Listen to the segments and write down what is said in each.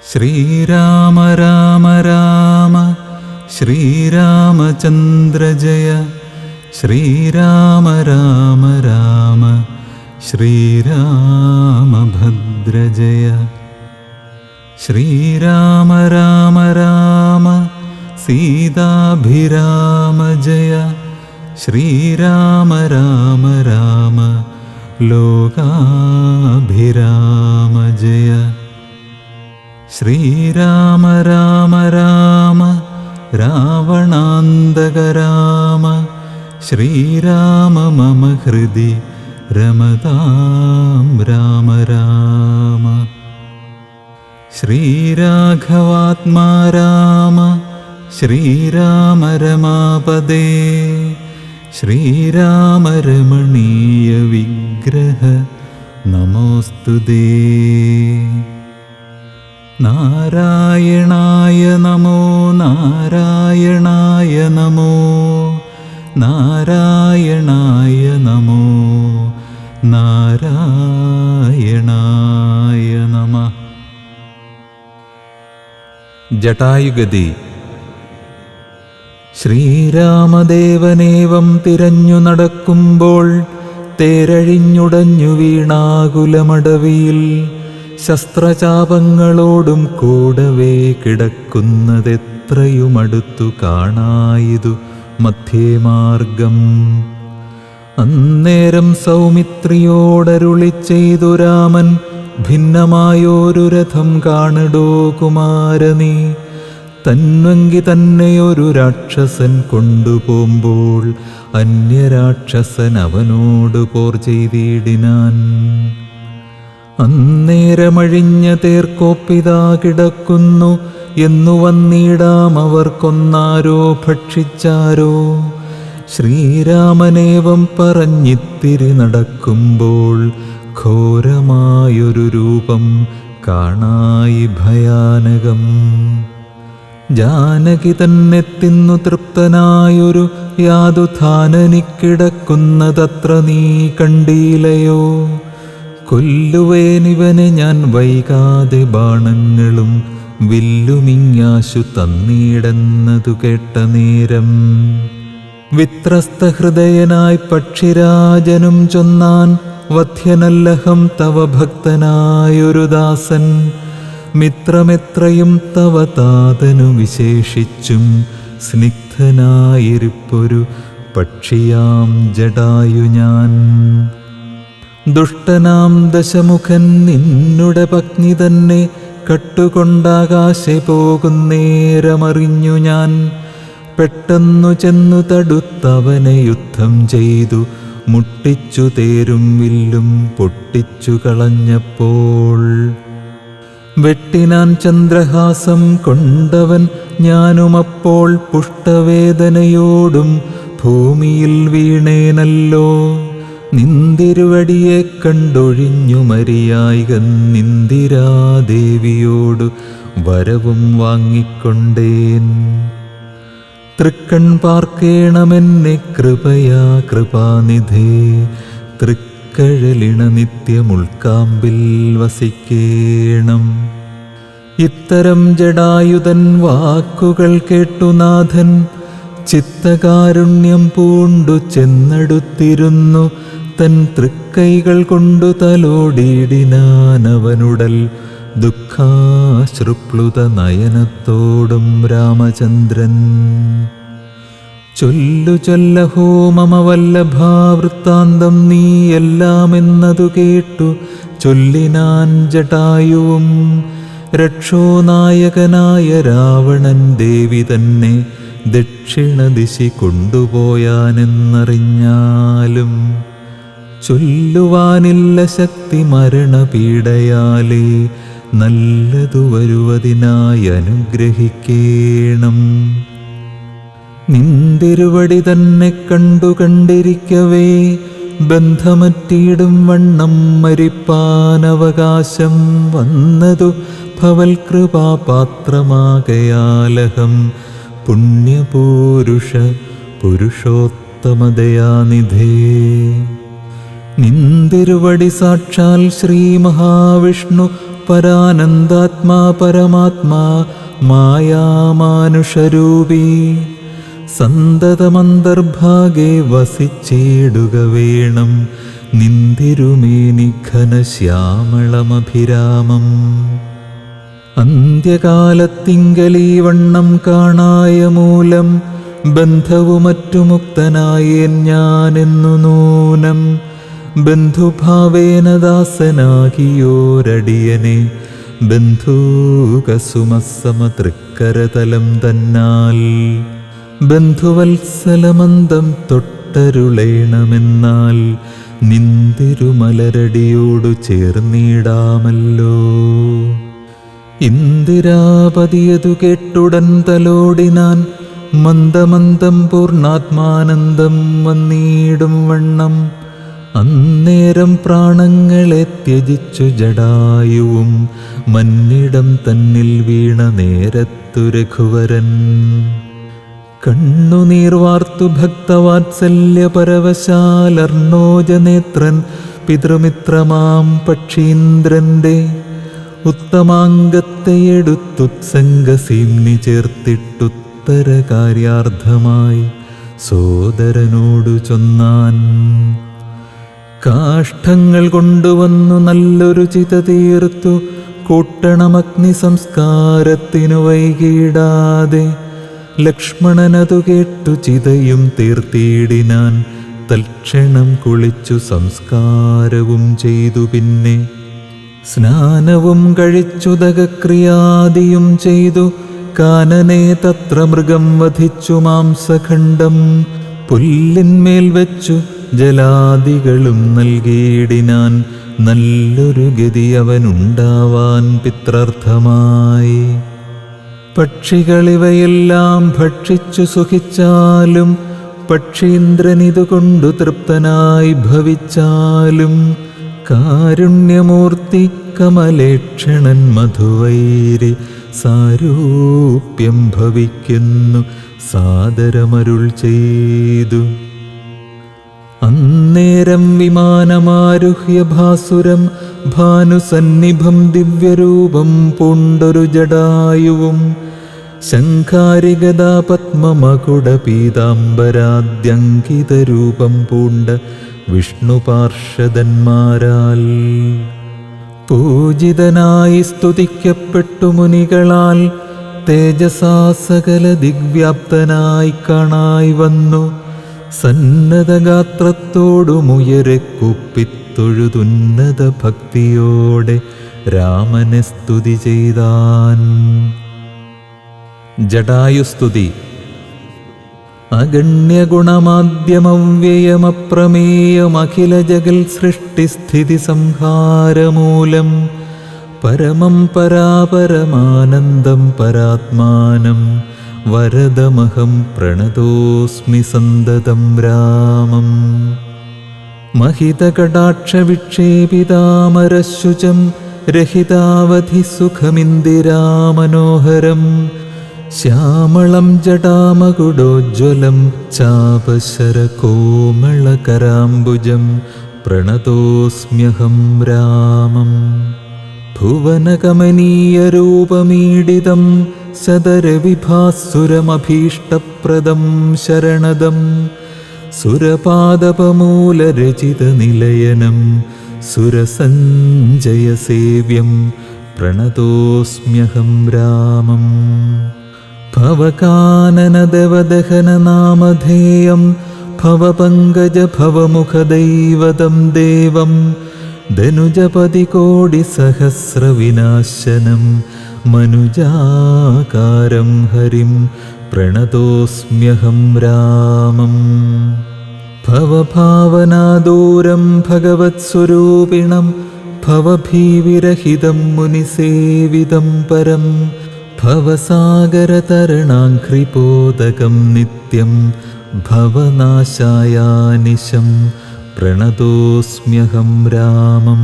ശ്രീരാമ രാമ രാമ ശ്രീരാമചന്ദ്ര ജയ. ശ്രീരാമ രാമ രാമ ശ്രീരാമഭദ്ര ജയ. ശ്രീരാമ രാമ രാമ സീതാഭിരാമ ജയ. ശ്രീരാമ രാമ രാമ ലോകാഭിരാമ ജയ. ശ്രീരാമ രാമ രാമ രാവണാന്തക രാമ. ശ്രീരാമ മമ ഹൃദി രമതാം രാമ രാമ. ശ്രീരാഘവാത്മാ രാമ. ശ്രീരാമ രമാപദേ. ശ്രീരാമ രമണീയ വിഗ്രഹ നമോസ്തുതേ. നാരായണായ നമോ നാരായണായ നമോ നാരായണായ നമോ നാരായണായ നമഃ. ജടായുഗതി. ശ്രീരാമദേവനേവം തിരഞ്ഞു നടക്കുമ്പോൾ തേരഴിഞ്ഞുടഞ്ഞു വീണാകുലമടവിയിൽ ശസ്ത്രചാപങ്ങളോടും കൂടവേ കിടക്കുന്നതെത്രയുമടുത്തു കാണായിതു മധ്യേ മാർഗം. അന്നേരം സൗമിത്രിയോടരുളി ചെയ്തു രാമൻ, ഭിന്നമായൊരു രഥം കാണടോ കുമാരനീ. തന്വങ്കി തന്നെയൊരു രാക്ഷസൻ കൊണ്ടുപോകുമ്പോൾ അന്യരാക്ഷസൻ അവനോട് പോർ ചെയ്തിടിനാൻ. അന്നേരമഴിഞ്ഞ തേർക്കോപ്പിതാ കിടക്കുന്നു എന്നു വന്നിടാം അവർ കൊന്നാരോ ഭക്ഷിച്ചാരോ. ശ്രീരാമനേവം പറഞ്ഞിത്തിരി നടക്കുമ്പോൾ ഘോരമായൊരു രൂപം കാണായി ഭയാനകം. ജാനകി തന്നെ തിന്നു തൃപ്തനായൊരു യാതുധാനനിക്കിടക്കുന്നതത്ര നീ കണ്ടീലയോ. കൊല്ലുവേനിവനെ ഞാൻ വൈകാതെ ബാണങ്ങളും വില്ലുമിങ്ങാശു തന്നീടെന്നതു കേട്ട നേരം. വിത്രസ്തഹൃദയനായി പക്ഷിരാജനും ചൊന്നാൻ, വധ്യനല്ലഹം തവ ഭക്തനായൊരു ദാസൻ. മിത്രമെത്രയും തവ താതനു വിശേഷിച്ചും സ്നിഗ്ധനായിരിപ്പൊരു പക്ഷിയാം ജടായു ഞാൻ. ദുഷ്ടനാം ദശമുഖൻ നിന്നുടെ പത്നി തന്നെ കട്ടുകൊണ്ടാകാശെ പോകുന്നേരമറിഞ്ഞു ഞാൻ. പെട്ടെന്നു ചെന്നു തടുത്തവനെ യുദ്ധം ചെയ്തു മുട്ടിച്ചു തേരും വില്ലും പൊട്ടിച്ചു കളഞ്ഞപ്പോൾ. വെട്ടിനാൻ ചന്ദ്രഹാസം കൊണ്ടവൻ ഞാനുമപ്പോൾ പുഷ്ടവേദനയോടും ഭൂമിയിൽ വീണേനല്ലോ. നിന്തിരുവടിയെ കണ്ടൊഴിഞ്ഞു മരിയായികൻ നിന്ദിരാദേവിയോടു വരവും വാങ്ങിക്കൊണ്ടേൻ. തൃക്കൺ പാർക്കേണമെന്നെ കൃപയാ കൃപാനിധേ. തൃക്കഴലിണ നിത്യമുൾക്കാമ്പിൽ വസിക്കേണം. ഇത്തരം ജടായുധൻ വാക്കുകൾ കേട്ടുനാഥൻ ചിത്തകാരുണ്യം പൂണ്ടു ചെന്നടുത്തിരുന്നു. തൻ തൃക്കൈകൾ കൊണ്ടു തലോടിയിടിനാനവനുടൽ ദുഃഖാശ്രുപ്ലുത നയനത്തോടും രാമചന്ദ്രൻ. ചൊല്ലു ചൊല്ലഹോ മമ വല്ലഭാവൃത്താന്തം നീ എല്ലാമെന്നതു കേട്ടു ചൊല്ലിനാൻ ജടായുവും. രക്ഷോനായകനായ രാവണൻ ദേവി തന്നെ ദക്ഷിണദിശി കൊണ്ടുപോയാനെന്നറിഞ്ഞാലും ചൊല്ലുവാനില്ല ശക്തി മരണപീഡയാലേ. നല്ലതു വരുവതിനായി അനുഗ്രഹിക്കേണം. നിന്തിരുവടി തന്നെ കണ്ടു കണ്ടിരിക്കവേ ബന്ധമറ്റിയിടും വണ്ണം മരിപ്പാനവകാശം വന്നതു ഭവൽകൃപാപാത്രമാകയാലഹം. പുണ്യപൂരുഷ പുരുഷോത്തമദയാനിധേ. നിന്തിരുവടി സാക്ഷാൽ ശ്രീ മഹാവിഷ്ണു പരാനന്ദാത്മാ പരമാത്മാ മായാമാനുഷരൂപീ സന്തതമന്തർഭാഗേ വസിച്ചിടുക വേണം നിന്തിരുമേനി ഘനശ്യാമളമഭിരാമം. അന്ത്യകാലത്തിങ്കലീ വണ്ണം കാണായ മൂലം ബന്ധവുമറ്റു മുക്തനായേൻ ഞാനെന്നു നൂനം. ബന്ധുഭാവേന ദാസനാകിയോരടിയനെ ബന്ധൂകസുമസമതൃക്കരതലം തന്നാൽ ബന്ധുവത്സലമന്ദം തൊട്ടരുളേണമെന്നാൽ നിന്തിരുമലരടിയോടു ചേർന്നിടാമല്ലോ. ഇന്ദിരാപതിയതു കേട്ടുടൻ തലോടിനാൻ മന്ദമന്ദം പൂർണ്ണാത്മാനന്ദം വന്നിടും വണ്ണം. അന്നേരം പ്രാണങ്ങളെ ത്യജിച്ചു ജടായുവും മന്നിടം തന്നിൽ വീണ നേരത്തു രഘുവരൻ. കണ്ണുനീർ വാർത്തു ഭക്തവാത്സല്യപരവശാലർണോജനേത്രൻ പിതൃമിത്രമാം പക്ഷീന്ദ്രന്റെ ഉത്തമാംഗത്തെയെടുത്തുത്സംഗസീംനി ചേർത്തിട്ടുത്തര കാര്യാർത്ഥമായി സോദരനോടു ചൊന്നാൻ. കാഷ്ഠങ്ങൾ കൊണ്ടുവന്നു നല്ലൊരു ചിത തീർത്തു കൂട്ടണമഗ്നി സംസ്കാരത്തിനു വൈകിടാതെ. ലക്ഷ്മണനതു കേട്ടു ചിതയും തീർത്തിയിടിനാൻ. തൽക്ഷണം കുളിച്ചു സംസ്കാരവും ചെയ്തു. പിന്നെ സ്നാനവും കഴിച്ചുദകക്രിയാദിയും ചെയ്തു. കാനനെ തത്ര മൃഗം വധിച്ചു മാംസഖണ്ഡം പുല്ലിന്മേൽ വെച്ചു ജലാദികളും നൽകിയിടിനാൻ. നല്ലൊരു ഗതി അവനുണ്ടാവാൻ പിത്രർത്ഥമായി. പക്ഷികളിവയെല്ലാം ഭക്ഷിച്ചു സുഖിച്ചാലും പക്ഷീന്ദ്രനിതുകൊണ്ടു തൃപ്തനായി ഭവിച്ചാലും കാരുണ്യമൂർത്തി കമലേക്ഷണൻ മധുവൈരി സാരൂപ്യം ഭവിക്കുന്നു സാദരമരുൾ ചെയ്തു. അന്നേരം വിമാനമാരുഹ്യ ഭാസുരം ഭാനുസന്നിഭം ദിവ്യരൂപം പൂണ്ടൊരു ജടായുവും ശംഖാരിഗദാ പത്മമകുട പീതാംബരാദ്യങ്കിതരൂപം പൂണ്ട വിഷ്ണുപാർഷദന്മാരാൽ പൂജിതനായി സ്തുതിക്കപ്പെട്ടു മുനികളാൽ തേജസാ സകല ദിഗ്വ്യാപ്തനായി കാണായി വന്നു. സന്നദ്ധഗാത്രത്തോടുമുയരെ കുപ്പിത്തൊഴുതുന്നത ഭക്തിയോടെ രാമനെ സ്തുതി ചെയ്താൻ. ജടായുസ്തുതി. അഗണ്യഗുണമാദ്യമവ്യയമപ്രമേയമഖില ജഗൽ സൃഷ്ടിസ്ഥിതി സംഹാരമൂലം പരമം പരാപരമാനന്ദം പരാത്മാനം വരദമഹം പ്രണതോസ്മി സന്തതം രാമം. മഹിതകടാക്ഷവിക്ഷേപിതാമരശുചം രഹിതാവധി സുഖമിന്ദിരാമനോഹരം ശ്യാമളം ജടാമകുടോജ്വലം ചാപശരകോമളകരാംബുജം പ്രണതോസ്മ്യഹം രാമം. ഭുവനകമനീയരൂപമീഡിതം സദരവിഭാസുരമഭീഷ്ടപ്രദം ശരണദം സുരപാദപമൂലരചിതനിലയനം സുരസഞ്ജയസേവ്യം പ്രണതോസ്മ്യഹം രാമം. ഭവകാനനദവദഹനനാമധേയം ഭവപങ്കജഭവമുഖദൈവതം ദേവം ധനുജപതികോടിസഹസ്രവിനാശനം മനുജാകാരം ഹരിം പ്രണതോസ്മ്യഹം രാമം. ഭവഭാവനാദൂരം ഭഗവത്സ്വരൂപിണം ഭവഭീവിരഹിതം മുനിസേവിതം പരം ഭവസാഗരതരണാഘ്രിപോദകം നിത്യം ഭവനാശായാനിശം പ്രണതോസ്മ്യഹം രാമം.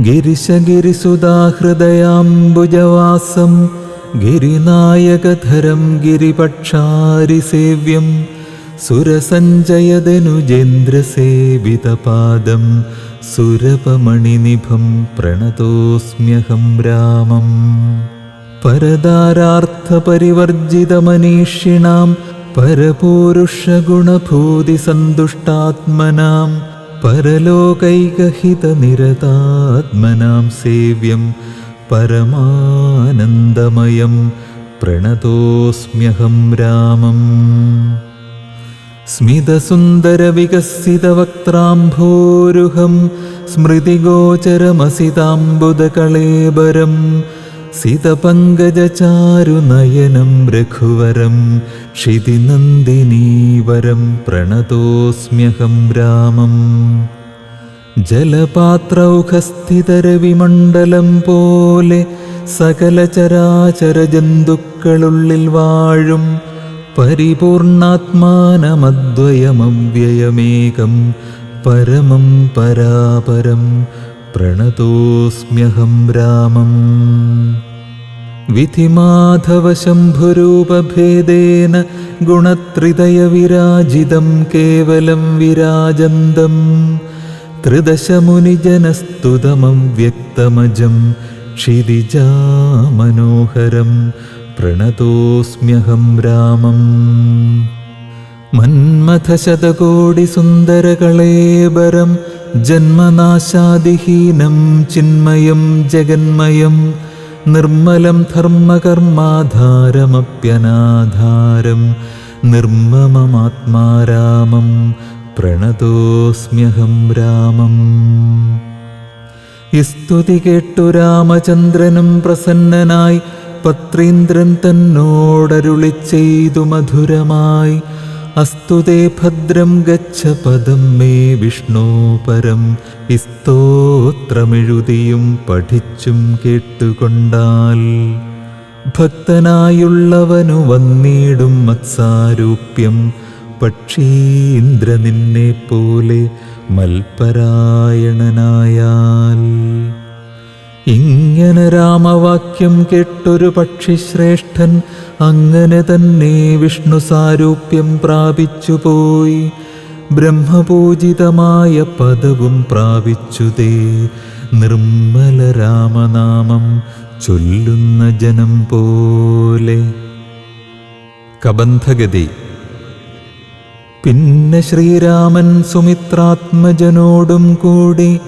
ഗിരിശഗിരിസുധാഹൃദയാംബുജവാസം ഗിരിനായകധരം ഗിരിപക്ഷാരിസേവ്യം സുരസഞ്ജയധനുജേന്ദ്രസേവിതപാദം സുരപമണിനിഭം പ്രണതോസ്മ്യഹം രാമം. പരദാരാർത്ഥപരിവർജിതമനീഷിണാം പരപൂരുഷഗുണഭൂതിസന്തുഷ്ടാത്മനാം പരലോകൈകഹിതനിരതാത്മനാം സേവ്യം പരമാനന്ദമയം പ്രണതോസ്മ്യഹം രാമം. സ്മിതസുന്ദരവികസിതവക്ത്രാംഭോരുഹം സ്മൃതിഗോചരമസിതാംബുദകളേബരം സിതപങ്കജചാരുനയനം രഘുവരം ക്ഷിതിനന്ദിനീവരം പ്രണതോസ്മ്യഹം രാമം. ജലപാത്രൗഘസ്ഥിതരവിമണ്ഡലം പോലെ സകല ചരാചര ജന്തുക്കളുള്ളിൽ വാഴും പരിപൂർണാത്മാനമദ്വയമവ്യയമേകം പരമം പരാപരം പ്രണതോസ്മ്യഹം രാമം. വിധിമാധവശംഭുരൂപഭേദേന ഗുണത്രിതയവിരാജിതം കേവലം വിരാജന്തം ത്രിദശമുനിജനസ്തുതമവ്യക്തമജം ക്ഷിതിജാമനോഹരം പ്രണതോസ്മ്യഹം രാമം. മന്മഥശതകോടിസുന്ദരകളേബരം ജന്മനാശാദിഹീനം ചിന്മയം ജഗന്മയം നിർമ്മലം ധർമ്മകർമാധാരമപ്യനാധാരം നിർമ്മമമാത്മാരാമം പ്രണതോസ്മ്യഹം രാമം. സ്തുതി കേട്ടു രാമചന്ദ്രനും പ്രസന്നനായി പത്രീന്ദ്രൻ തന്നോടരുളി ചെയ്തു മധുരമായി അസ്തുതേ ഭദ്രം ഗച്ഛ പദം മേ വിഷ്ണു പരം. സ്തോത്രമെഴുതിയും പഠിച്ചും കേട്ടുകൊണ്ടാൽ ഭക്തനായുള്ളവനു വന്നിടും മത്സാരൂപ്യം പക്ഷീന്ദ്ര നിന്നെ പോലെ മൽപരായണനായാൽ. ഇങ്ങനെ രാമവാക്യം കേട്ടൊരു പക്ഷിശ്രേഷ്ഠൻ അങ്ങനെ തന്നെ വിഷ്ണു സാരൂപ്യം പ്രാപിച്ചുപോയി ബ്രഹ്മപൂജിതമായ പദവും പ്രാപിച്ചുതേ നിർമ്മല രാമനാമം ചൊല്ലുന്ന ജനം പോലെ. കബന്ധഗതി. പിന്നെ ശ്രീരാമൻ സുമിത്രാത്മജനോടും കൂടി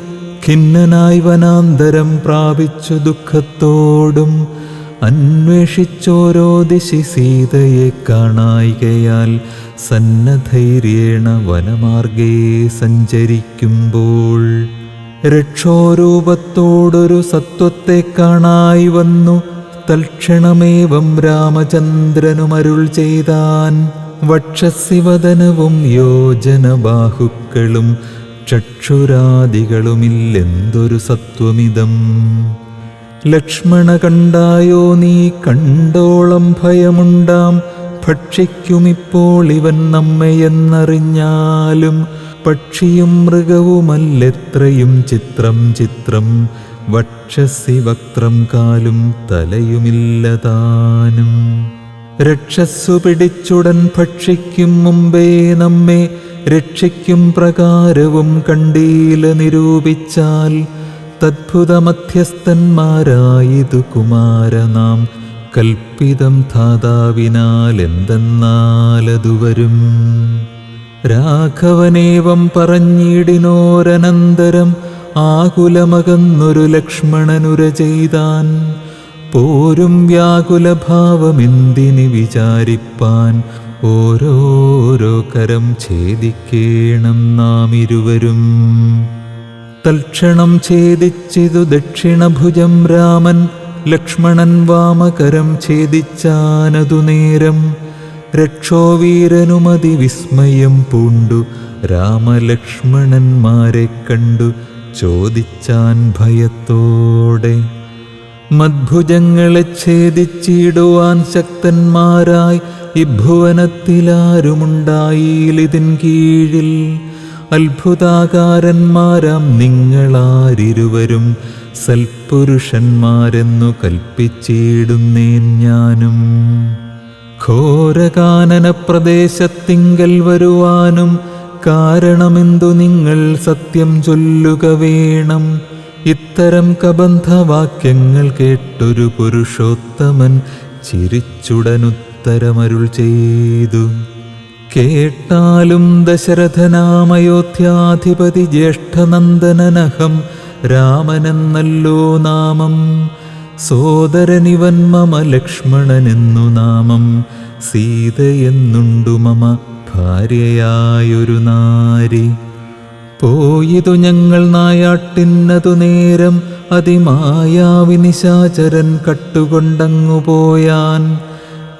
ഖിന്നനായി വനാന്തരം പ്രാപിച്ചു ദുഃഖത്തോടും അന്വേഷിച്ചോരോ ദിശി സീതയെ കാണായികയാൽ സന്നധൈര്യേണ വനമാർഗേ സഞ്ചരിക്കുമ്പോൾ രക്ഷോരൂപത്തോടൊരു സത്വത്തെ കാണായി വന്നു. തൽക്ഷണമേവം രാമചന്ദ്രനുമരുൾ ചെയ്താൻ വക്ഷസ്സിവദനവും യോജനബാഹുക്കളും ചക്ഷുരാദികളുമില്ലെന്തൊരു സത്വമിതം. ലക്ഷ്മണ കണ്ടായോ നീ കണ്ടോളം ഭയമുണ്ടാം ഭക്ഷിക്കുമിപ്പോൾ ഇവൻ നമ്മയെന്നറിഞ്ഞാലും പക്ഷിയും മൃഗവുമല്ലെത്രയും ചിത്രം ചിത്രം വക്ഷസ്സി വക്ത്രം കാലും തലയുമില്ലതാനും. രക്ഷസ്സു പിടിച്ചുടൻ ഭക്ഷിക്കും മുമ്പേ നമ്മെ രക്ഷിക്കും പ്രകാരവും കണ്ടീല നിരൂപിച്ചാൽ തദ്ഭുതമധ്യസ്ഥന്മാരായിതു കുമാരനാം കൽപ്പിതം ധാതാവിനാൽ എന്തെന്നാലതു വരും. രാഘവനേവം പറഞ്ഞിടിനോരനന്തരം ആകുലമകന്നൊരു ലക്ഷ്മണനുര ചെയ്താൻ പോരും വ്യാകുലഭാവമെന്തിനി വിചാരിപ്പാൻ ഓരോരോ കരം ഛേദിക്കേണം നാം ഇരുവരും. തൽക്ഷണം ഛേദിച്ചിതു ദക്ഷിണഭുജം രാമൻ ലക്ഷ്മണൻ വാമകരം ഛേദിച്ചാനതു നേരം രക്ഷോവീരനുമതി വിസ്മയം പൂണ്ടു രാമലക്ഷ്മണന്മാരെ കണ്ടു ചോദിച്ചാൻ ഭയത്തോടെ മദ്ഭുജങ്ങളെ ഛേദിച്ചിടുവാൻ ശക്തന്മാരായി ഇഭുവനത്തിലാരുമുണ്ടായിലിതിൻ കീഴിൽ അത്ഭുതാകാരന്മാരാം നിങ്ങളാരിരുവരും സൽപുരുഷന്മാരെന്നു കൽപ്പിച്ചിടുന്നേൻ ഞാനും. ഘോരകാനന പ്രദേശത്തിങ്കൽ വരുവാനും കാരണമെന്തു നിങ്ങൾ സത്യം ചൊല്ലുക വേണം. ഇത്തരം കബന്ധവാക്യങ്ങൾ കേട്ടൊരു പുരുഷോത്തമൻ ചിരിച്ചുടനുത്തരമരുൾ ചെയ്തു. കേട്ടാലും ദശരഥനാമയോധ്യാധിപതി ജ്യേഷ്ഠനന്ദനനഹം രാമനെന്നല്ലോ നാമം. സോദരനിവൻ മമ ലക്ഷ്മണനെന്നു നാമം. സീതയെന്നുണ്ടു മമ ഭാര്യയായൊരു നാരി. പോയിതു ഞങ്ങൾ നായാട്ടിന്നതു നേരം അതിമായാവി നിശാചരൻ കട്ടുകൊണ്ടങ്ങു പോയാൻ.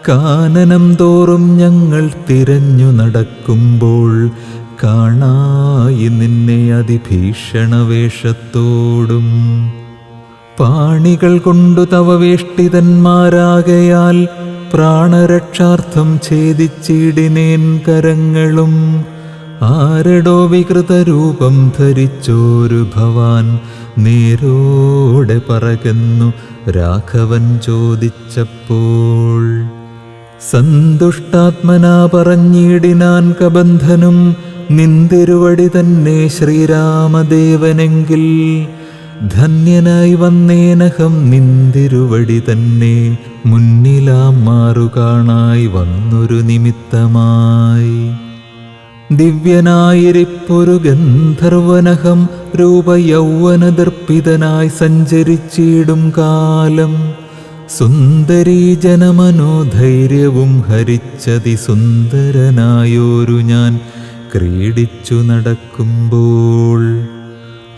കാനനം തോറും ഞങ്ങൾ തിരഞ്ഞു നടക്കുമ്പോൾ കാണായി നിന്നെ അതിഭീഷണവേഷത്തോടും. പാണികൾ കൊണ്ടു തവ വേഷ്ടിതന്മാരാകയാൽ പ്രാണരക്ഷാർത്ഥം ഛേദിച്ചിടിനേൻ കരങ്ങളും. ആരടോ വികൃതരൂപം ധരിച്ചോരു ഭവാൻ നേരോടെ പറകെന്നു രാഘവൻ ചോദിച്ചപ്പോൾ. സന്തുഷ്ടാത്മനാ പറഞ്ഞിടിനാൻ കബന്ധനും നിന്തിരുവടി തന്നെ ശ്രീരാമദേവനെങ്കിൽ. ധന്യനായി വന്നേനഹം നിന്തിരുവടി തന്നെ മുന്നിലാം മാറുകാണായി വന്നൊരു നിമിത്തമായി. ദിവ്യനായിരിപ്പൊരു ഗന്ധർവനഹം രൂപയൗവനദർപ്പിതനായി സഞ്ചരിച്ചിടും കാലം. സുന്ദരീ ജനമനോധൈര്യവും ഹരിച്ചതി സുന്ദരനായോരു ഞാൻ ക്രീഡിച്ചു നടക്കുമ്പോൾ.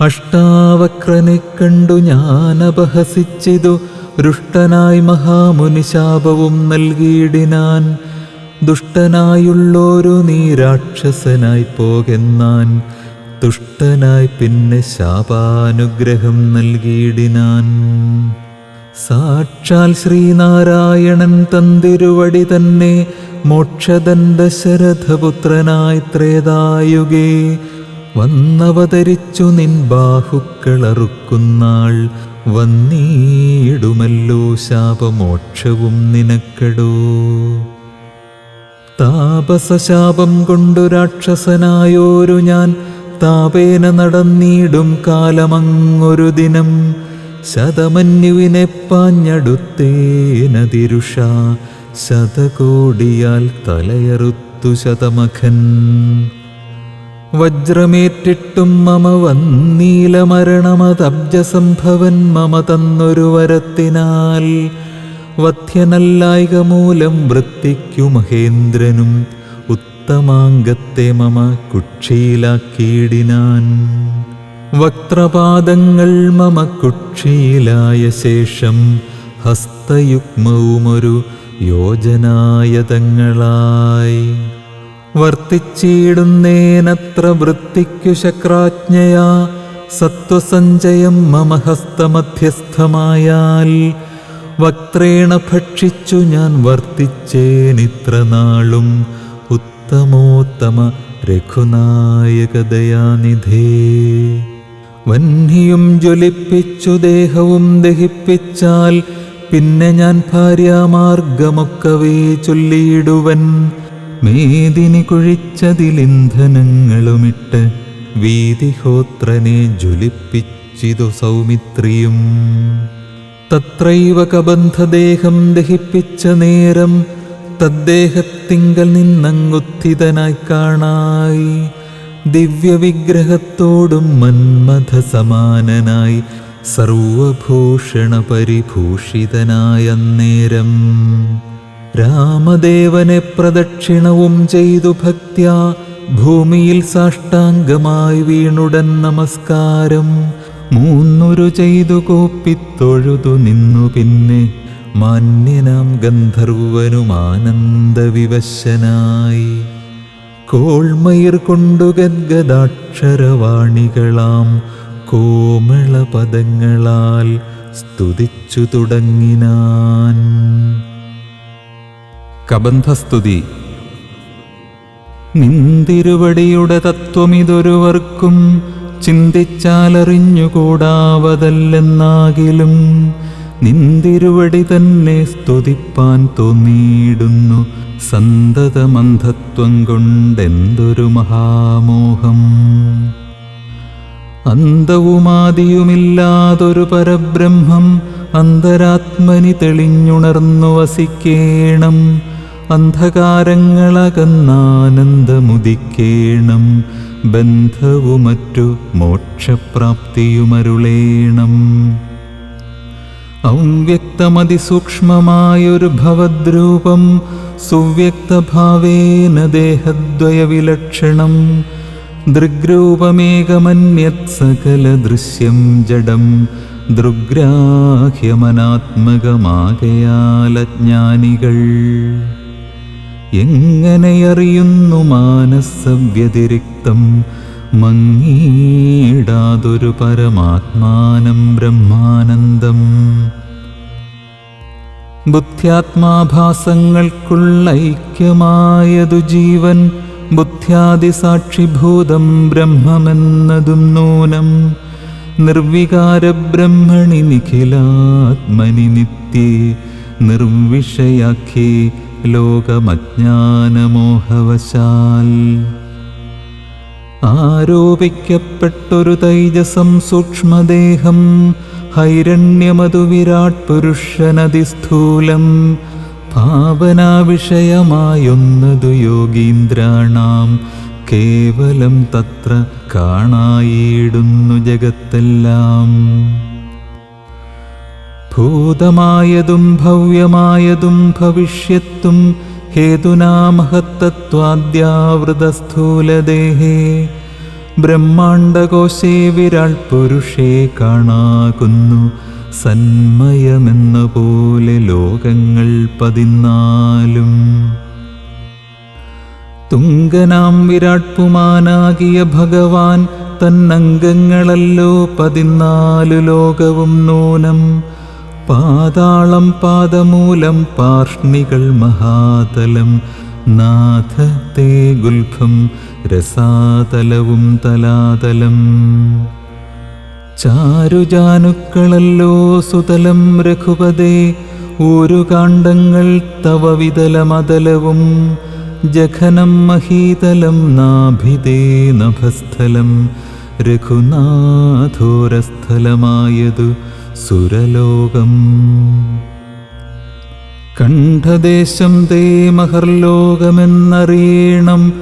അഷ്ടാവക്രനെ കണ്ടു ഞാനപഹസിച്ചിതു രുഷ്ടനായി മഹാമുനി ശാപവും നൽകിയിടിനാൻ. ദുഷ്ടനായുള്ളോരു നീ രാക്ഷസനായി പോകെന്നാൻ. തുഷ്ടനായി പിന്നെ ശാപാനുഗ്രഹം നൽകിയിടിനാൻ. സാക്ഷാൽ ശ്രീനാരായണൻ തന്തിരുവടി തന്നെ മോക്ഷദൻ ദശരഥപുത്രനായി ത്രേതായുഗേ വന്നവതരിച്ചു നിൻ ബാഹുക്കളറുക്കുന്നാൾ. വന്നീടുമല്ലോ ശാപമോക്ഷവും നിനക്കടോ. താപസശാപം കൊണ്ടു രാക്ഷസനായോരു ഞാൻ താപേന നടന്നിടും കാലമങ്ങൊരു ദിനം. ശതമന്യുവിനെ പാഞ്ഞടുത്തേനതിരുഷ ശതകോടിയാൽ തലയറുത്തു ശതമഖൻ. വജ്രമേറ്റിട്ടും മമ വന്നീലമരണമതബ്ജസംഭവൻ മമ തന്നൊരു വരത്തിനാൽ. വധ്യനല്ലായിക മൂലം വൃത്തിക്കു മഹേന്ദ്രനും ഉത്തമാംഗത്തെ മമ കുക്ഷിയിലാക്കിയിടിനാൻ. വക്ത്രപാദങ്ങൾ മമ കുക്ഷിയിലായ ശേഷം ഹസ്തയുഗ്മവുമൊരു യോജനായതങ്ങളായി. വർത്തിച്ചിടുന്നേനത്ര വൃത്തിക്കു ശക്രാജ്ഞയാ സത്വസഞ്ചയം മമ ഹസ്തമധ്യസ്ഥമായാൽ. വക്ത്രേണ ഭക്ഷിച്ചു ഞാൻ വർത്തിച്ചേനിത്ര നാളും ഉത്തമോത്തമ രഘുനായകദയാനിധേ. വഹ്നിയും ജ്വലിപ്പിച്ചു ദേഹവും ദഹിപ്പിച്ചാൽ പിന്നെ ഞാൻ ഭാര്യാമാർഗമൊക്കവേ ചൊല്ലിയിടുവൻ. മേദിനി കുഴിച്ചതിലിന്ധനങ്ങളുമിട്ട് വീതിഹോത്രനെ ജ്വലിപ്പിച്ചിതു സൗമിത്രിയും. തത്രൈവ കബന്ധദേഹം ദഹിപ്പിച്ച നേരം തദ്ദേഹത്തിങ്കൽ നിന്നങ്ങുത്ഥിതനായി കാണായി. ദിവ്യവിഗ്രഹത്തോടും മന്മഥ സമാനനായി സർവഭൂഷണ പരിഭൂഷിതനായ നേരം. രാമദേവനെ പ്രദക്ഷിണവും ചെയ്തു ഭക്ത്യാ ഭൂമിയിൽ സാഷ്ടാംഗമായി വീണുടൻ നമസ്കാരം. മൂന്നുരു ചെയ്തു കോപ്പിത്തൊഴുതു നിന്നു പിന്നെ മാന്യനാം ഗന്ധർവനും ആനന്ദവിവശനായി. കോൾമയിർ കൊണ്ടു ഗദ്ഗദാക്ഷരവാണികളാം കോമളപദങ്ങളാൽ സ്തുതിച്ചു തുടങ്ങിനാൻ. കബന്ധസ്തുതി. നിന്തിരുവടിയുടെ തത്വമിതൊരുവർക്കും ചിന്തിച്ചാലറിഞ്ഞുകൂടാവതല്ലെന്നാകിലും നിന്തിരുവടി തന്നെ സ്തുതിപ്പാൻ തോന്നിയിടുന്നു. സന്തതമന്ധത്വം കൊണ്ടെന്തൊരു മഹാമോഹം! അന്തവുമാദിയുമില്ലാതൊരു പരബ്രഹ്മം അന്തരാത്മനി തെളിഞ്ഞുണർന്നു വസിക്കേണം. അന്ധകാരങ്ങളകന്നാനന്ദമുദിക്കേണം. ബന്ധവുമറ്റു മോക്ഷപ്രാപ്തിയുമരുളേണം. അവ്യക്തമതിസൂക്ഷ്മമായൊരു ഭവദ്രൂപം സുവ്യക്തഭാവേന ദേഹദ്വയവിലക്ഷണം. ദൃഗ്രൂപമേകമന്യത് സകലദൃശ്യം ജഡം. ദൃഗ്രാഹ്യമനാത്മകമാകയാലജ്ഞാനികൾ എങ്ങനെയറിയുന്നു മാനസവ്യതിരിക്തം? മങ്ങിയിടാതൊരു പരമാത്മാനം ബ്രഹ്മാനന്ദം. ബുദ്ധ്യാത്മാഭാസങ്ങൾക്കുള്ള ഐക്യമായതു ജീവൻ. ബുദ്ധ്യാദിസാക്ഷിഭൂതം ബ്രഹ്മമെന്നതും നൂനം. നിർവികാരബ്രഹ്മണി നിഖിലാത്മനി നിത്യേ. നിർവിഷയാഖ്യേ ലോകമജ്ഞാനമോഹവശാൽ. ആരോപിക്കപ്പെട്ടൊരു തൈജസം സൂക്ഷ്മദേഹം. ഹൈരണ്യമതു വിരാട് പുരുഷനതിസ്ഥൂലം. ഭാവനാവിഷയമായൊന്നതു യോഗീന്ദ്രാണാം. കേവലം തത്ര കാണായിടുന്നു ജഗത്തെല്ലാം. ഭൂതമായതും ഭവ്യമായതും ഭവിഷ്യത്തും ഹേതുനാ മഹത്തത്വാദ്യാവൃതസ്ഥൂലദേഹേ. ബ്രഹ്മാണ്ഡകോശേ വിരാട് പുരുഷേ കാണാകുന്നു. സന്മയമെന്ന പോലെ ലോകങ്ങൾ 14. തുങ്കനാം വിരാട് പുമാനാകിയ ഭഗവാൻ തന്നംഗങ്ങളല്ലോ 14 ലോകവും നൂനം. പാതാളം പാദമൂലം പാർഷ്ണികൾ മഹാതലം. നാഥത്തെ ഗുൽഫം രസാതലവും തലാതലം. ചാരുജാനുക്കളല്ലോ സുതലം രഘുപതേ. ഊരുകാണ്ഡങ്ങൾ തവ വിതലമതലവും. ജഘനം മഹീതലം നാഭിതേ നഭസ്ഥലം. രഘുനാഥോരസ്ഥലമായതു സുരലോകം. കണ്ഠദേശം തേ മഹർലോകമെന്നറിയണം.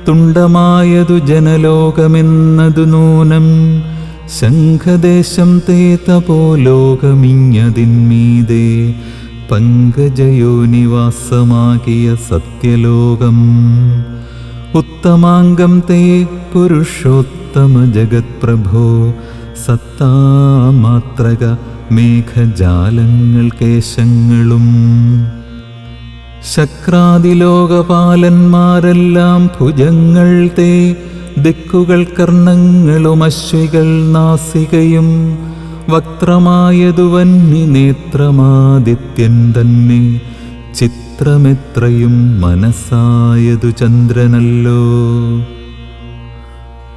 തുണ്ടമായതു ജനലോകമെന്നതു നൂനം. ശംഖദേശം തേ തപോലോകമിഞ്ഞതിന്മീതേ. പങ്കജയോനിവാസമാകിയ സത്യലോകം. ഉത്തമാംഗം തേ പുരുഷോത്തമ ജഗത്പ്രഭോ. സത്താമാത്രക മേഘജാലങ്ങൾ കേശങ്ങളും. ശക്രാദിലോകപാലന്മാരെല്ലാം ഭുജങ്ങൾ തേ. ദിക്കുകൾ കർണങ്ങളും അശ്വികൾ നാസികയും. വക്ത്രമായതു വന്നി നേത്രമാദിത്യൻ തന്നെ. ചിത്രമെത്രയും മനസ്സായതു ചന്ദ്രനല്ലോ.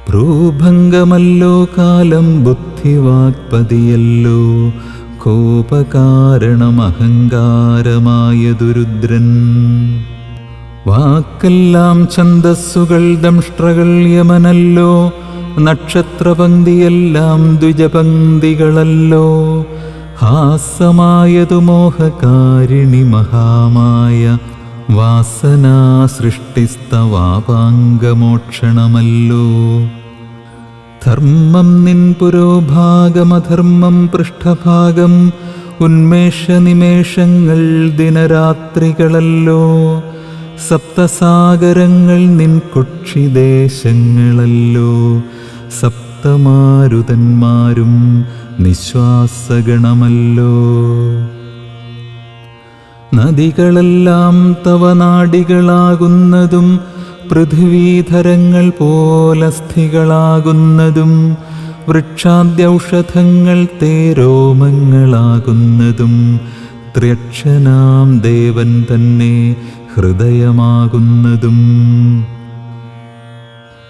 ഭ്രൂഭംഗമല്ലോ കാലം ബുദ്ധിവാക്പതിയല്ലോ. കോപകാരണമഹങ്കാരമായതു രുദ്രൻ. വാക്കെല്ലാം ഛന്ദസ്സുകൾ ദംഷ്ട്രകൾ യമനല്ലോ. നക്ഷത്രപംക്തിയെല്ലാം ദ്വിജപംക്തികളല്ലോ. ഹാസമായതു മോഹകാരിണി മഹാമായ. വാസനാ സൃഷ്ടിസ്തവാപാംഗമോക്ഷണമല്ലോ. ധർമ്മം നിൻ പുരോഭാഗമധർമ്മം പൃഷ്ഠഭാഗം. ഉന്മേഷനിമേഷങ്ങൾ ദിനരാത്രികളല്ലോ. സപ്തസാഗരങ്ങൾ നിൻ കുക്ഷിദേശങ്ങളല്ലോ. സപ്തമാരുതന്മാരും നിശ്വാസഗണമല്ലോ. നദികളെല്ലാം തവ നാഡികളാകുന്നതും. പൃഥ്വീധരങ്ങൾ പോലസ്ഥികളാകുന്നതും. വൃക്ഷാദ്യൗഷധങ്ങൾ തേരോമങ്ങളാകുന്നതും. ത്ര്യക്ഷനാം ദേവൻ തന്നെ ഹൃദയമാകുന്നതും.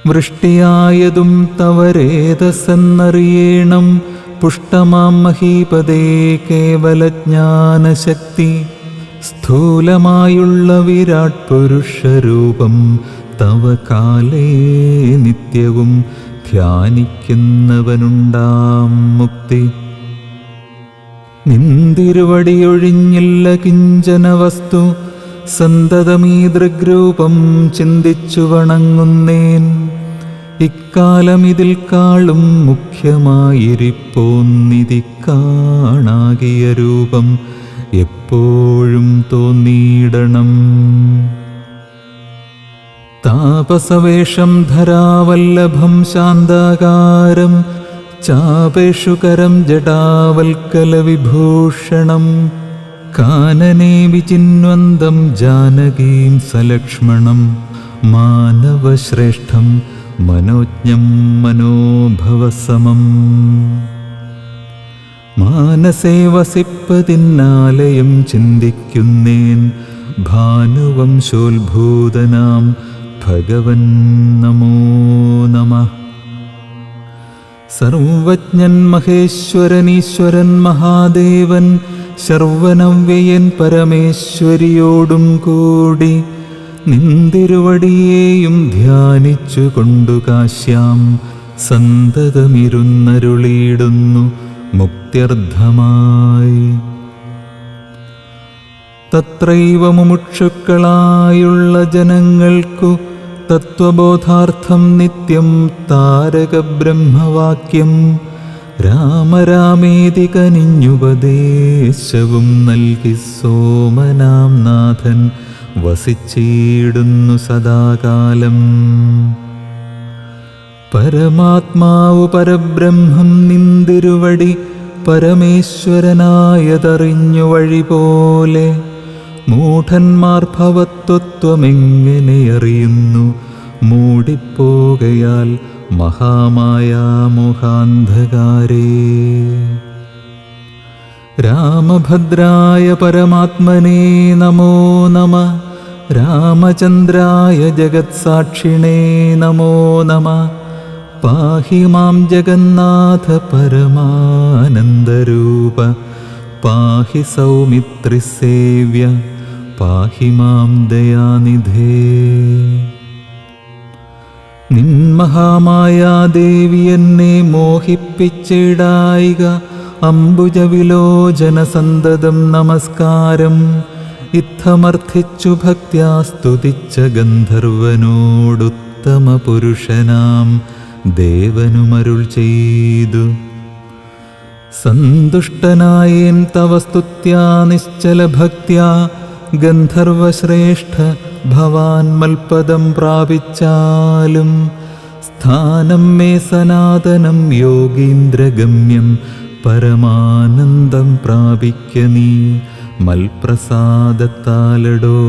വൃഷ്ടിയായതും തവ രേതസ്സെന്നറിയേണം. പുഷ്ടമാം മഹീപദേ കേവലജ്ഞാനശക്തി സ്ഥൂലമായുള്ള വിരാട് പുരുഷരൂപം തവ കാലേ നിത്യവും ധ്യാനിക്കുന്നവനുണ്ടാം മുക്തി. നിന്തിരുവടിയൊഴിഞ്ഞില്ല കിഞ്ചന വസ്തു സന്തതമീ ദൃഗ്രൂപം ചിന്തിച്ചു വണങ്ങുന്നേൻ. ഇക്കാലം ഇതിൽ കാളും മുഖ്യമായിരിപ്പോന്നിതി കാണാകിയ രൂപം എപ്പോഴും തോന്നിയിടണം. താപസവേഷം ധരാവല്ലഭം ശാന്താകാരം ചാപേഷുകരം ജടാവൽക്കലവിഭൂഷണം കാനനേ വിചിന്വന്തം ജാനകീം സലക്ഷ്മണം മാനവശ്രേഷ്ഠം മനോജ്ഞം മനോഭവസമം. മാനസേ വസിപ്പതിന്നാലയം ചിന്തിക്കുന്നേൻ ഭാനുവംശോത്ഭൂതനാം ഭഗവൻ നമോ നമഃ. സർവജ്ഞൻ മഹേശ്വരനീശ്വരൻ മഹാദേവൻ ശർവനവ്യയൻ പരമേശ്വരിയോടും കൂടി നിന്തിരുവടിയേയും ധ്യാനിച്ചു കൊണ്ടു കാശ്യാം സന്തതമിരുന്നരുളിയിടുന്നു മുക്ത്യർത്ഥമായി. തത്രൈവ മുമുക്ഷുക്കളായുള്ള ജനങ്ങൾക്കു തത്വബോധാർത്ഥം നിത്യം താരക ബ്രഹ്മവാക്യം രാമരാമേതി കനിഞ്ഞുപദേശവും നൽകി സോമനാം നാഥൻ വസിച്ചിടുന്നു സദാകാലം. പരമാത്മാവു പരബ്രഹ്മം നിന്തിരുവടി പരമേശ്വരനായതറിഞ്ഞു വഴി പോലെ മൂഢന്മാർ ഭവത്വത്വമെങ്ങനെ അറിയുന്നു മൂടിപ്പോകയാൽ മഹാമായാമോഹാന്ധകാരേ. രാമഭദ്രായ പരമാത്മനേ നമോ നമഃ. രാമചന്ദ്രായ ജഗത്സാക്ഷിണേ നമോ നമഃ. പാഹി മാം ജഗന്നാഥ പരമാനന്ദരൂപ പാഹി സൗമിത്രിസേവ്യ പാഹി മാം ദയാനിധേ. നിന്മഹാമായാദേവി എന്നെ മോഹിപ്പിച്ചിടായിക അംബുജവിലോചന സന്തതം നമസ്കാരം. ഇത്തമർത്ഥിച്ചു ഭക്ത്യാ സ്തുതിച്ച ഗന്ധർവനോടുത്തമ പുരുഷനാം ദേവനുമരുൾ ചെയ്തു. സന്തുഷ്ടനായേൻ തവ സ്തുത്യാ നിശ്ചല ഭക്ത്യാ ഗന്ധർവശ്രേഷ്ഠ ഭവാൻ മൽപദം പ്രാപിച്ചാലും സ്ഥാനം മേ സനാതനം യോഗീന്ദ്രഗമ്യം പരമാനന്ദം പ്രാപിക്ക നീ മൽപ്രസാദത്താലടോ.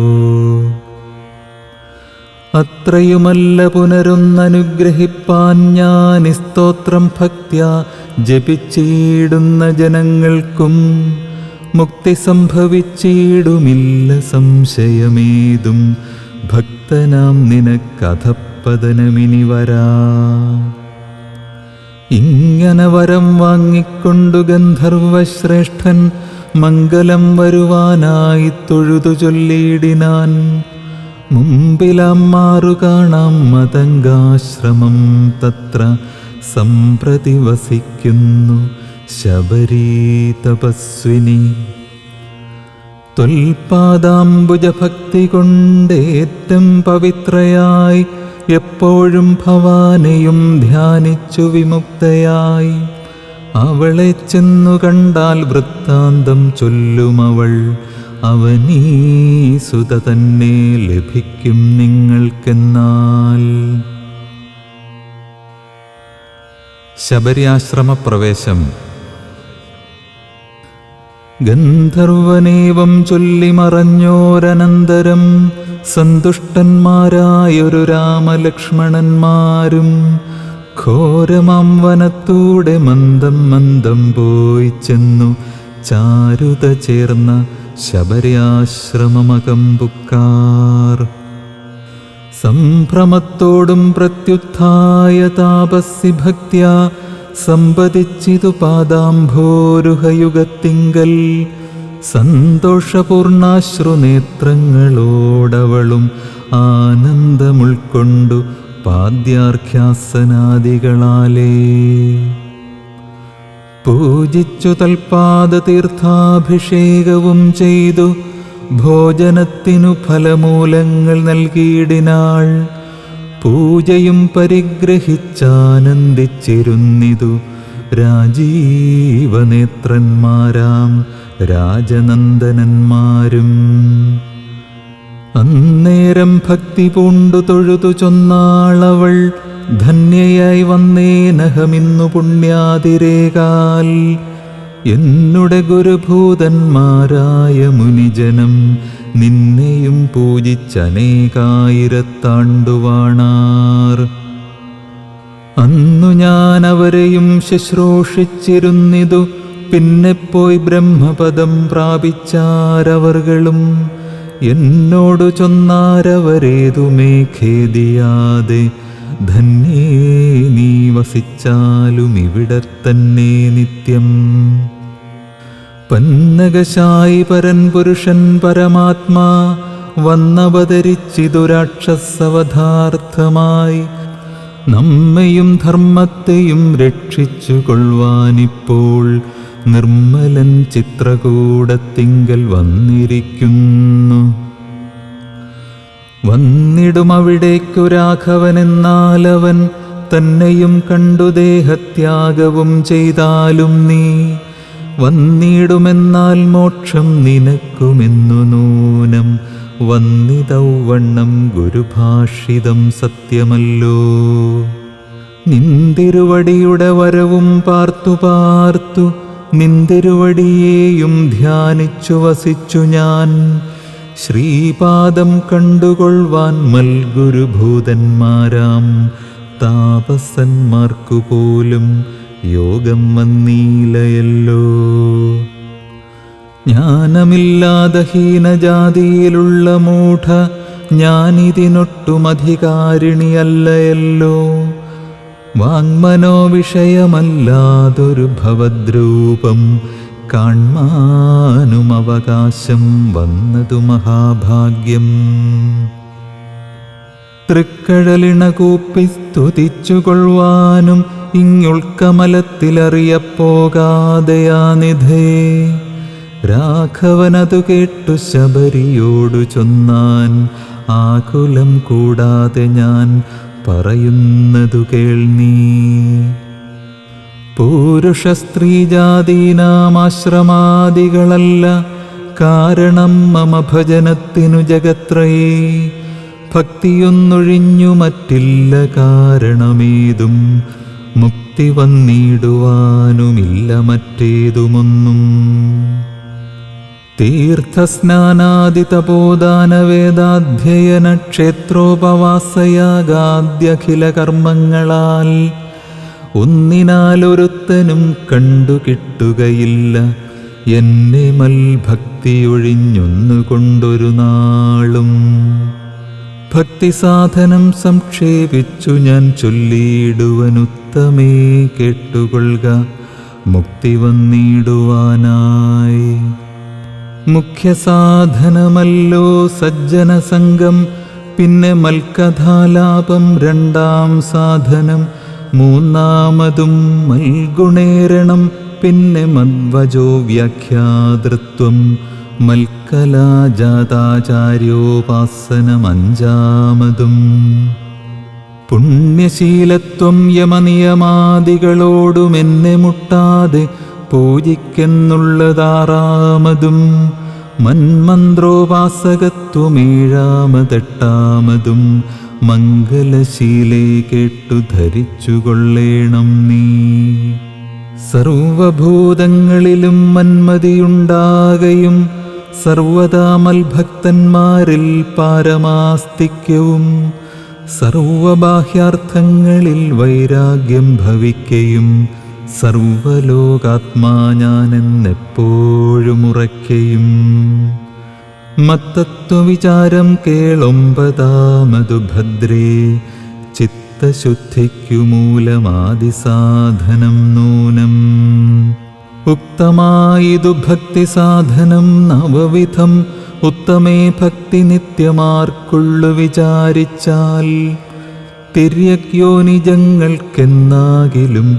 അത്രയുമല്ല പുനരൊന്നനുഗ്രഹിപ്പാൻ ഞാൻ സ്തോത്രം ഭക്ത്യാ ജപിച്ചിടുന്ന ജനങ്ങൾക്കും മുക്തി സംഭവിച്ചിടുമില്ല സംശയമേതും ഭക്തനാം നിനക്കധപ്പതനമിനി വരാ. ഇങ്ങനെ വരം വാങ്ങിക്കൊണ്ടു ഗന്ധർവശ്രേഷ്ഠൻ മംഗലം വരുവാനായി തൊഴുതു ചൊല്ലിയിടിനാൻ. മുമ്പിലാം മാറു കാണാം മതംഗാശ്രമം തത്ര സംപ്രതി വസിക്കുന്നു ശബരീ തപസ്വിനി. ത്വൽപാദാംബുജഭക്തി കൊണ്ടേറ്റം പവിത്രയായി എപ്പോഴും ഭവാനെയും ധ്യാനിച്ചു വിമുക്തയായി. അവളെ ചെന്നു കണ്ടാൽ വൃത്താന്തം ചൊല്ലുമവൾ അവനീസുത തന്നെ ലഭിക്കും നിങ്ങൾക്കെന്നാൽ. ശബരിയാശ്രമപ്രവേശം. ഗന്ധർവനേവം ചൊല്ലി മറഞ്ഞോരനന്തരം സന്തുഷ്ടന്മാരായൊരു രാമലക്ഷ്മണന്മാരും ഘോരമാം വനത്തൂടെ മന്ദം മന്ദം പോയി ചെന്നു ചാരുത ചേർന്ന ശബരിയാശ്രമമകമ്പുക്കാർ. സംഭ്രമത്തോടും പ്രത്യുത്ഥായ താപസി ഭക്ത്യാ സമ്പതിച്ചിതു പാദാംഭോരുഹയുഗത്തിങ്കൽ സന്തോഷപൂർണാശ്രുനേത്രങ്ങളോടവളും ആനന്ദമുൾക്കൊണ്ടു പാദ്യാർഘ്യാസനാദികളാലേ പൂജിച്ചു തൽപാദതീർത്ഥാഭിഷേകവും ചെയ്തു ഭോജനത്തിനു ഫലമൂലങ്ങൾ നൽകിയിടിനാൾ. പൂജയും പരിഗ്രഹിച്ചാനന്ദിച്ചിരുന്നിതു രാജീവനേത്രന്മാരാം രാജനന്ദനന്മാരും. അന്നേരം ഭക്തി പൂണ്ടു തൊഴുതു ചൊന്നാളവൾ, ധന്യയായി വന്നേനഹമിന്നു പുണ്യാതിരേകാൽ. എന്നുടെ ഗുരുഭൂതന്മാരായ മുനിജനം നിന്നെയും പൂജിച്ചനേകായിരത്താണ്ടുവാണാർ. അന്നു ഞാൻ അവരെയും ശുശ്രൂഷിച്ചിരുന്നിതു. പിന്നെ പോയി ബ്രഹ്മപദം പ്രാപിച്ചാരവർകളും. എന്നോടു ചൊന്നാരവരേതുമേ ഖേദിയാതെ, ധന്യേ നീ വസിച്ചാലും ഇവിടെ തന്നെ നിത്യം. പന്നകശായി പരൻ പുരുഷൻ പരമാത്മാ വന്നവതരിച്ചിതു രാക്ഷസവധാർത്ഥമായി. നമ്മയും ധർമ്മത്തെയും രക്ഷിച്ചു കൊള്ളുവാനിപ്പോൾ നിർമ്മലൻ ചിത്രകൂടത്തിങ്കൽ വന്നിരിക്കുന്നു. വന്നിടും അവിടേക്കു രാഘവനെന്നാലവൻ തന്നെയും കണ്ടു ദേഹത്യാഗവും ചെയ്താലും നീ. വന്നിടുമെന്നാൽ മോക്ഷം നിനക്കുമെന്നു നൂനം. വന്നിതൗവണ്ണം ഗുരുഭാഷിതം സത്യമല്ലോ. നിന്തിരുവടിയുടെ വരവും പാർത്തു പാർത്തു നിന്തിരുവടിയെയും ധ്യാനിച്ചു വസിച്ചു ഞാൻ. ശ്രീപാദം കണ്ടുകൊള്ളുവാൻ മൽഗുരുഭൂതന്മാരാം താപസന്മാർക്കുപോലും യോഗം വന്നീലയല്ലോ. ജ്ഞാനമില്ലാതെ ഹീനജാതിയിലുള്ള മൂഢ ഞാനിതിനൊട്ടും അധികാരിണിയല്ലയല്ലോ. വാങ്മനോ വിഷയമല്ലാതൊരു ഭവദ്രൂപം കാൺമാനും അവകാശം വന്നതു മഹാഭാഗ്യം. തൃക്കഴലിണകൂപ്പി സ്തുതിച്ചുകൊള്ളുവാനും ഇങ്ങുൾക്കമലത്തിലറിയപ്പോകാതെയാനിധേ. രാഘവനതു കേട്ടു ശബരിയോടു ചൊന്നാൻ, ആകുലം കൂടാതെ ഞാൻ പറയുന്നതു കേൾനീ. പുരുഷ സ്ത്രീജാതീനാമാശ്രമാദികളല്ല കാരണം മമ ഭജനത്തിനു ജഗത്രയേ. ഭക്തിയൊന്നൊഴിഞ്ഞു മറ്റില്ല കാരണമേതും. മുക്തി വന്നിടുവാനുമില്ല മറ്റേതുമൊന്നും. തീർത്ഥസ്നാനാദി തപോദാന വേദാധ്യയന ക്ഷേത്രോപവാസയാഗാദ്യഖില കർമ്മങ്ങളാൽ ഒന്നിനാലൊരുത്തനും കണ്ടു കിട്ടുകയില്ല എന്നെ മൽഭക്തിയൊഴിഞ്ഞൊന്നുകൊണ്ടൊരു നാളും. ഭക്തിസാധനം സംക്ഷേപിച്ചു ഞാൻ ചൊല്ലിയിടുവനുത്തമേ കേട്ടുകൊള്ളുക മുക്തി വന്നിടുവാനായി. മുഖ്യസാധനമല്ലോ സജ്ജനസംഗം, പിന്നെ മൽക്കഥാലാപം രണ്ടാം സാധനം. മൂന്നാമതും മൽഗുണേരണം, പിന്നെ മദ്വജോ വ്യാഖ്യാതൃത്വം. മൽക്കലാജാതാചാര്യോപാസനം അഞ്ചാമതും. പുണ്യശീലത്വം യമനിയമാദികളോടും എന്നെ മുട്ടാതെ പൂജിക്കെന്നുള്ളതാറാമതും. മന്മന്ത്രോപാസകത്വമേഴാമതെട്ടാമതും. മംഗലശീലേ കേട്ടു ധരിച്ചുകൊള്ളേണം നീ. സർവഭൂതങ്ങളിലും മന്മതിയുണ്ടാകയും സർവദാ മൽഭക്തന്മാരിൽ പാരമാസ്തിക്യവും. സർവബാഹ്യാർത്ഥങ്ങളിൽ വൈരാഗ്യം ഭവിക്കയും. സർവലോകാത്മാ ഞാനെന്നെപ്പോഴും ഉറയ്ക്കയും. മത്തത്വവിചാരം കേളൊമ്പതാമതു ഭദ്രേ. ചിത്ത ചിത്തശുദ്ധിക്കു മൂലമാദിസാധനം നൂനം. ഉക്തമായിതു ഭക്തിസാധനം നവവിധം. ഉത്തമേ ഭക്തി നിത്യമാർക്കുള്ളു വിചാരിച്ചാൽ. തിര്യക്യോനിജങ്ങൾക്കെന്നാകിലും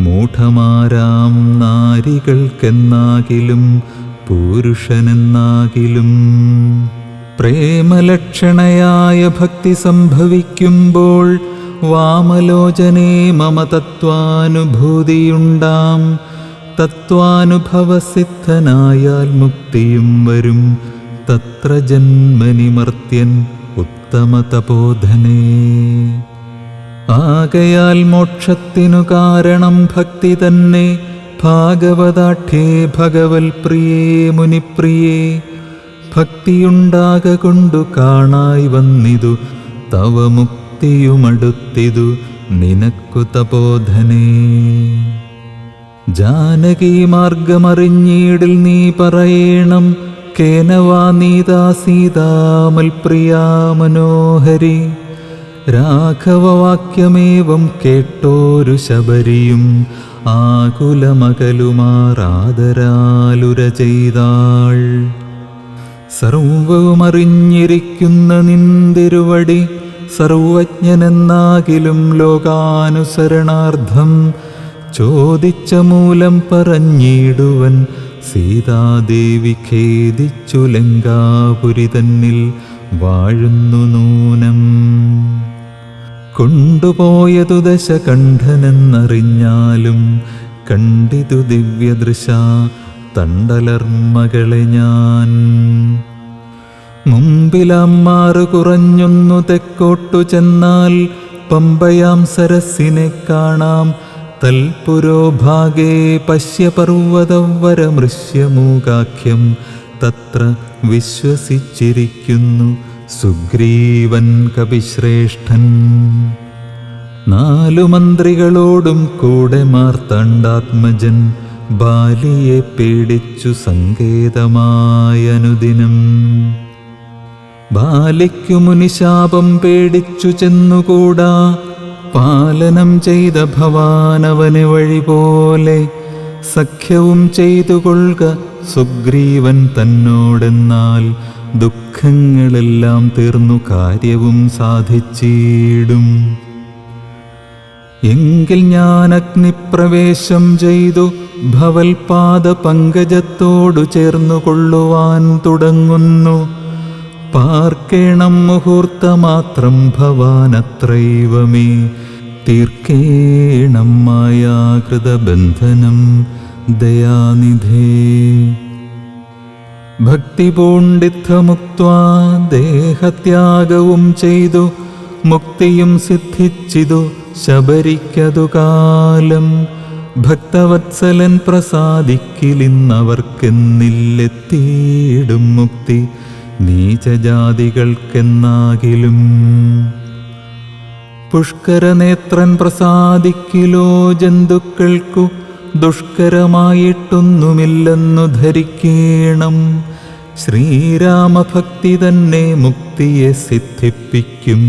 മൂഢമാരാം നാരികൾക്കെന്നാകിലും പുരുഷനെന്നാകിലും പ്രേമലക്ഷണയായ ഭക്തി സംഭവിക്കുമ്പോൾ വാമലോചനേ മമ തത്വാനുഭൂതിയുണ്ടാം. തത്വാനുഭവസിദ്ധനായാൽ മുക്തിയും വരും. തത്ര ജന്മനി മർത്യൻ ഉത്തമ തപോധനേ. ആകയാൽ മോക്ഷത്തിനു കാരണം ഭക്തി തന്നെ. ഭാഗവതാഠ്യേ ഭഗവൽ പ്രിയേ മുനിപ്രിയേ. ഭക്തിയുണ്ടാക കൊണ്ടു കാണായി വന്നിതു തവ മുക്തിയുമടുത്തിതു നിനക്കു തപോധനേ. ജാനകീ മാർഗമറിഞ്ഞീടിൽ നീ പറയേണം. കേനവാ നീതാ സീതാമൽപ്രിയാ മനോഹരി. രാഘവവാക്യമേവം കേട്ടോരു ശബരിയും ആകുലമകലുമാറാദരാലുര ചെയ്താൾ. സർവവുമറിഞ്ഞിരിക്കുന്ന നിന്തിരുവടി. സർവജ്ഞനെന്നാകിലും ലോകാനുസരണാർത്ഥം ചോദിച്ച മൂലം പറഞ്ഞിടുവൻ. സീതാദേവി ഖേദിച്ചു ലങ്കാപുരി തന്നിൽ വാഴുന്നു നൂനം. കൊണ്ടുപോയതു ദശകണ്ഠനെന്നറിഞ്ഞാലും കണ്ടിതു ദിവ്യദൃശ തണ്ടലർമകളെ ഞാൻ. മുമ്പിലമ്മാറു കുറഞ്ഞൊന്നു തെക്കോട്ടു ചെന്നാൽ പമ്പയാം സരസിനെ കാണാം. തൽപുരോഭാഗേ പശ്യപർവതവരമൃശ്യമൂകാഖ്യം. തത്ര വിശ്വസിച്ചിരിക്കുന്നു സുഗ്രീവൻ കപിശ്രേഷ്ഠൻ. 4 മന്ത്രികളോടും കൂടെ മാർത്താണ്ഡാത്മജൻ ബാലിയെ പേടിച്ചു സങ്കേതമായനുദിനം. ബാലിക്കു മുനിശാപം പേടിച്ചു ചെന്നുകൂടാ. പാലനം ചെയ്ത ഭവാനവന് വഴി പോലെ സഖ്യവും ചെയ്തു കൊള്ളുക സുഗ്രീവൻ തന്നോടെന്നാൽ. ദുഃഖങ്ങളെല്ലാം തീർന്നു കാര്യവും സാധിച്ചിടും. എങ്കിൽ ഞാൻ അഗ്നിപ്രവേശം ചെയ്തു ഭവൽപാദ പങ്കജത്തോടു ചേർന്നു കൊള്ളുവാൻ തുടങ്ങുന്നു. പാർക്കേണം മുഹൂർത്തമാത്രം ഭവാനത്രൈവമേ. തീർക്കേണം മായാകൃതബന്ധനം ദയാനിധേ. ഭക്തി പൂണ്ടിത്തമുക്ത്വാ ദേഹത്യാഗവും ചെയ്തു മുക്തിയും സിദ്ധിച്ചിതു ശബരിക്കതു കാലം. ഭക്തവത്സലൻ പ്രസാദിക്കിലിന്നവർക്കെന്നില്ലെത്തിയിടും മുക്തി നീചജാതികൾക്കെന്നാകിലും. പുഷ്കരനേത്രൻ പ്രസാദിക്കിലോ ജന്തുക്കൾക്കു ദുഷ്കരമായിട്ടൊന്നുമില്ലെന്നു ധരിക്കേണം. ശ്രീരാമഭക്തി തന്നെ മുക്തിയെ സിദ്ധിപ്പിക്കും.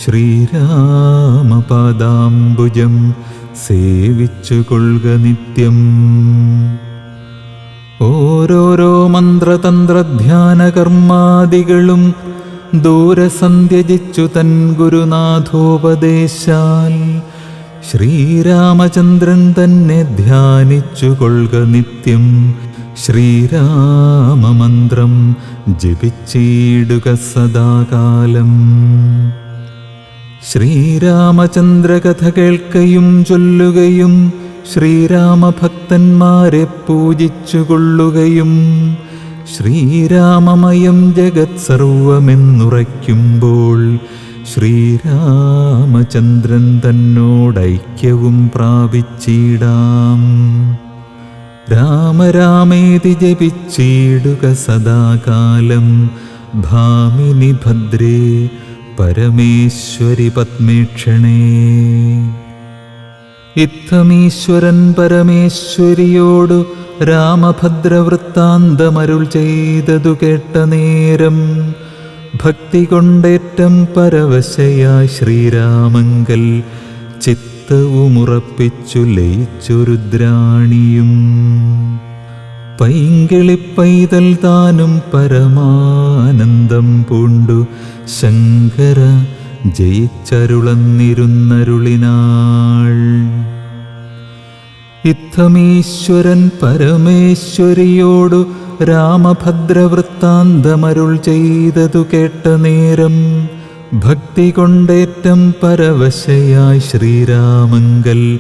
ശ്രീരാമപാദാംബുജം സേവിച്ചു കൊള്ളുക നിത്യം. ഓരോരോ മന്ത്രതന്ത്രധ്യാനകർമാദികളും ദൂരസന്ധ്യജിച്ചു തൻ ഗുരുനാഥോപദേശാൽ ശ്രീരാമചന്ദ്രൻ തന്നെ ധ്യാനിച്ചു കൊള്ളുക നിത്യം. ശ്രീരാമമന്ത്രം ജപിച്ചിടുക സദാകാലം. ശ്രീരാമചന്ദ്രകഥ കേൾക്കയും ചൊല്ലുകയും ശ്രീരാമഭക്തന്മാരെ പൂജിച്ചു കൊള്ളുകയും ശ്രീരാമമയം ജഗത് സർവമെന്നുറയ്ക്കുമ്പോൾ ശ്രീരാമചന്ദ്രൻ തന്നോടൈക്യവും പ്രാപിച്ചിടാം. രാമരാമേതി ജപിച്ചിടുക സദാകാലം. ഭാമിനി ഭദ്രേ പരമേശ്വരി പത്മേക്ഷണേ. ഇത്തമീശ്വരൻ പരമേശ്വരിയോടു രാമഭദ്രവൃത്താന്തമരുൾ ചെയ്തതു കേട്ട നേരം ഭക്തി കൊണ്ടേറ്റം പരവശയായി ശ്രീരാമങ്കൽ ചിത്തവുമുറപ്പിച്ചു ലയിച്ചു രുദ്രാണിയും. പൈങ്കിളിപ്പൈതൽ താനും പരമാനന്ദം പൂണ്ടു ശങ്കര ജയിച്ചരുളന്നിരുന്നരുളിനാൾ. ഇത്തമീശ്വരൻ പരമേശ്വരിയോടു രാമഭദ്രവൃത്താന്തമരുൾ ചെയ്തതു കേട്ട നേരം ഭക്തി കൊണ്ടേറ്റം പരവശയായി ശ്രീരാമങ്കൽ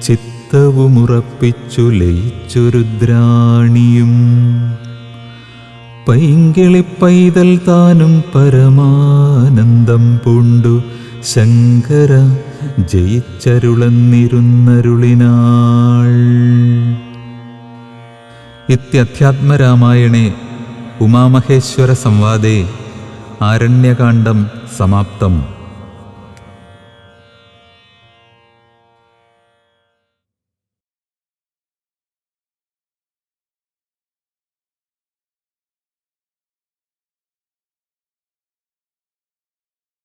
ചിത്തവുമുറപ്പിച്ചു ലയിച്ചു രുദ്രാണിയും. പൈങ്കിളിപ്പൈതൽ താനും പരമാനന്ദം പൂണ്ടു ശങ്കര ജയിച്ചരുളന്നിരുന്നരുളിനാൾ. ഇത്യധ്യാത്മരാമായണേ ഉമാമഹേശ്വര സംവാദേ ആരണ്യകാണ്ഡം സമാപ്തം.